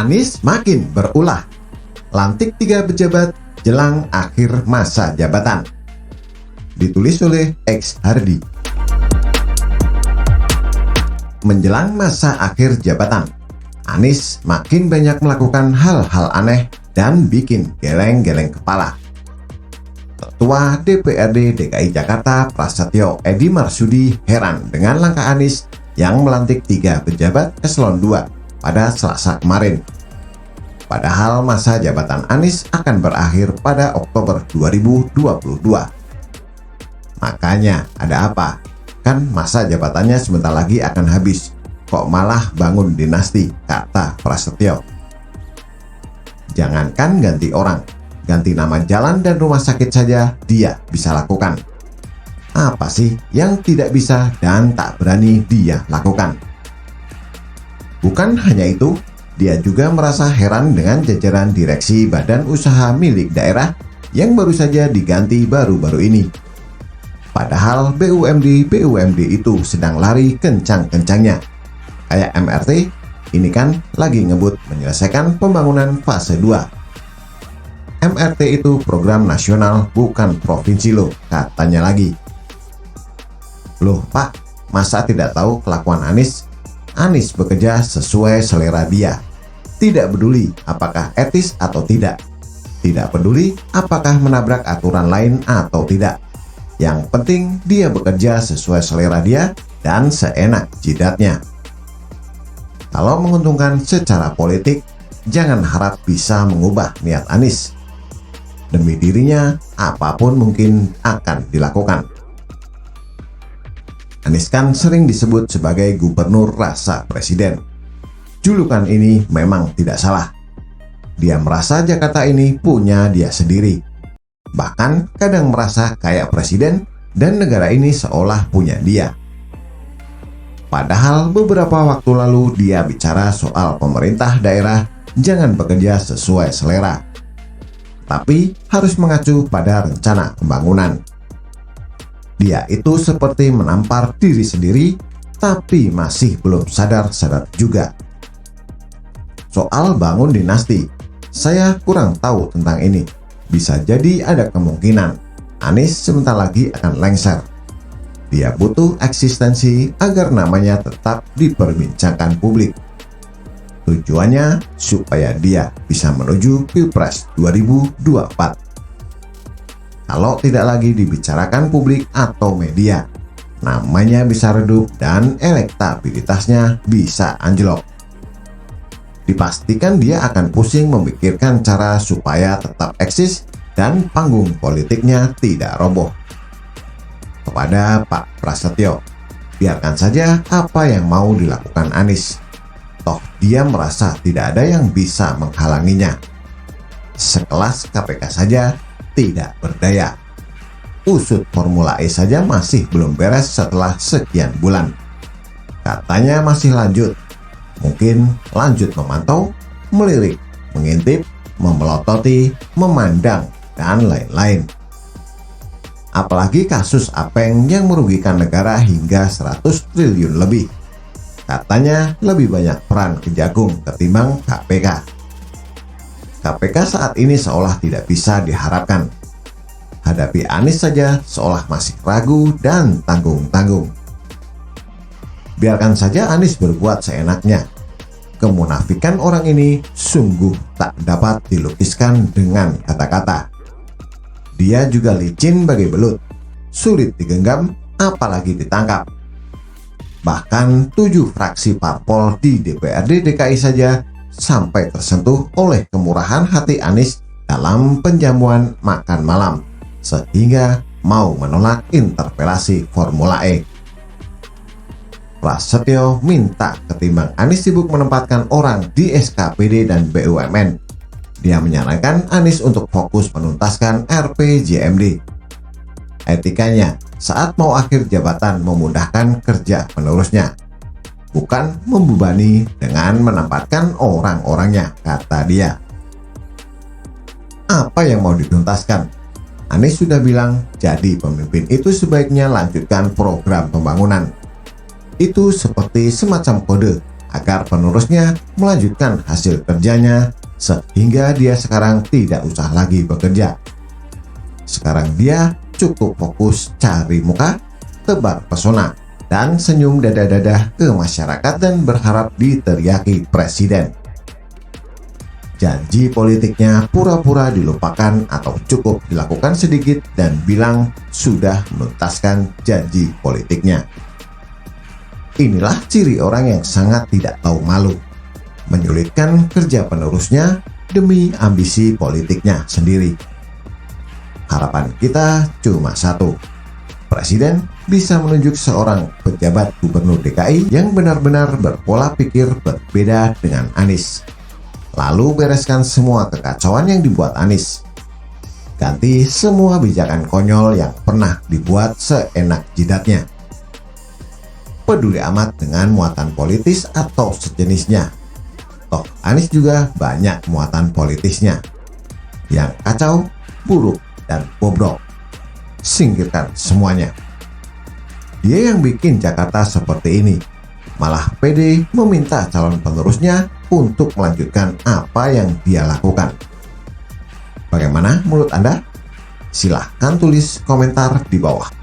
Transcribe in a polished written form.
Anies makin berulah. Lantik 3 pejabat jelang akhir masa jabatan. Ditulis oleh X Hardi. Menjelang masa akhir jabatan, Anies makin banyak melakukan hal-hal aneh dan bikin geleng-geleng kepala. Ketua DPRD DKI Jakarta Prasetyo Edy Marsudi heran dengan langkah Anies yang melantik 3 pejabat eselon 2 pada Selasa kemarin. Padahal masa jabatan Anies akan berakhir pada Oktober 2022. Makanya ada apa? Kan masa jabatannya sebentar lagi akan habis. Kok malah bangun dinasti, kata Prasetyo. Jangankan ganti orang, ganti nama jalan dan rumah sakit saja dia bisa lakukan. Apa sih yang tidak bisa dan tak berani dia lakukan? Bukan hanya itu, dia juga merasa heran dengan jajaran direksi badan usaha milik daerah yang baru saja diganti baru-baru ini. Padahal BUMD itu sedang lari kencang-kencangnya. Kayak MRT, ini kan lagi ngebut menyelesaikan pembangunan fase 2. MRT itu program nasional bukan provinsi loh, katanya lagi. Loh Pak, masa tidak tahu kelakuan Anies? Anies bekerja sesuai selera dia. Tidak peduli apakah etis atau tidak. Tidak peduli apakah menabrak aturan lain atau tidak. Yang penting dia bekerja sesuai selera dia dan seenak jidatnya. Kalau menguntungkan secara politik, jangan harap bisa mengubah niat Anies. Demi dirinya, apapun mungkin akan dilakukan. Anies kan sering disebut sebagai gubernur rasa presiden. Julukan ini memang tidak salah. Dia merasa Jakarta ini punya dia sendiri. Bahkan kadang merasa kayak presiden dan negara ini seolah punya dia. Padahal beberapa waktu lalu dia bicara soal pemerintah daerah jangan bekerja sesuai selera, tapi harus mengacu pada rencana pembangunan. Dia itu seperti menampar diri sendiri, tapi masih belum sadar-sadar juga. Soal bangun dinasti, saya kurang tahu tentang ini. Bisa jadi ada kemungkinan Anies sebentar lagi akan lengser. Dia butuh eksistensi agar namanya tetap diperbincangkan publik. Tujuannya supaya dia bisa menuju Pilpres 2024. Kalau tidak lagi dibicarakan publik atau media, namanya bisa redup dan elektabilitasnya bisa anjlok. Dipastikan dia akan pusing memikirkan cara supaya tetap eksis dan panggung politiknya tidak roboh. Kepada Pak Prasetyo, biarkan saja apa yang mau dilakukan Anies. Toh dia merasa tidak ada yang bisa menghalanginya. Sekelas KPK saja tidak berdaya. Usut Formula E saja masih belum beres setelah sekian bulan. Katanya masih lanjut. Mungkin lanjut memantau, melirik, mengintip, memelototi, memandang, dan lain-lain. Apalagi kasus Apeng yang merugikan negara hingga 100 triliun lebih. Katanya lebih banyak peran Kejagung ketimbang KPK. KPK saat ini seolah tidak bisa diharapkan. Hadapi Anies saja seolah masih ragu dan tanggung-tanggung. Biarkan saja Anies berbuat seenaknya. Kemunafikan orang ini sungguh tak dapat dilukiskan dengan kata-kata. Dia juga licin bagai belut, sulit digenggam apalagi ditangkap. Bahkan 7 fraksi parpol di DPRD DKI saja sampai tersentuh oleh kemurahan hati Anies dalam penjamuan makan malam, sehingga mau menolak interpelasi Formula E. Prasetyo minta ketimbang Anies sibuk menempatkan orang di SKPD dan BUMN, dia menyarankan Anies untuk fokus menuntaskan RPJMD. Etikanya saat mau akhir jabatan memudahkan kerja penerusnya, bukan membebani dengan menempatkan orang-orangnya, kata dia. Apa yang mau dituntaskan? Anies sudah bilang jadi pemimpin itu sebaiknya lanjutkan program pembangunan. Itu seperti semacam kode agar penerusnya melanjutkan hasil kerjanya sehingga dia sekarang tidak usah lagi bekerja. Sekarang dia cukup fokus cari muka, tebar pesona, dan senyum dada-dada ke masyarakat dan berharap diteriaki presiden. Janji politiknya pura-pura dilupakan atau cukup dilakukan sedikit dan bilang sudah menuntaskan janji politiknya. Inilah ciri orang yang sangat tidak tahu malu, menyulitkan kerja penerusnya demi ambisi politiknya sendiri. Harapan kita cuma satu, presiden bisa menunjuk seorang pejabat gubernur DKI yang benar-benar berpola pikir berbeda dengan Anies. Lalu bereskan semua kekacauan yang dibuat Anies. Ganti semua bijakan konyol yang pernah dibuat seenak jidatnya. Peduli amat dengan muatan politis atau sejenisnya. Toh Anies juga banyak muatan politisnya. Yang kacau, buruk, dan bobrok. Singkirkan semuanya. Dia yang bikin Jakarta seperti ini. Malah pede meminta calon penerusnya untuk melanjutkan apa yang dia lakukan. Bagaimana menurut Anda? Silahkan tulis komentar di bawah.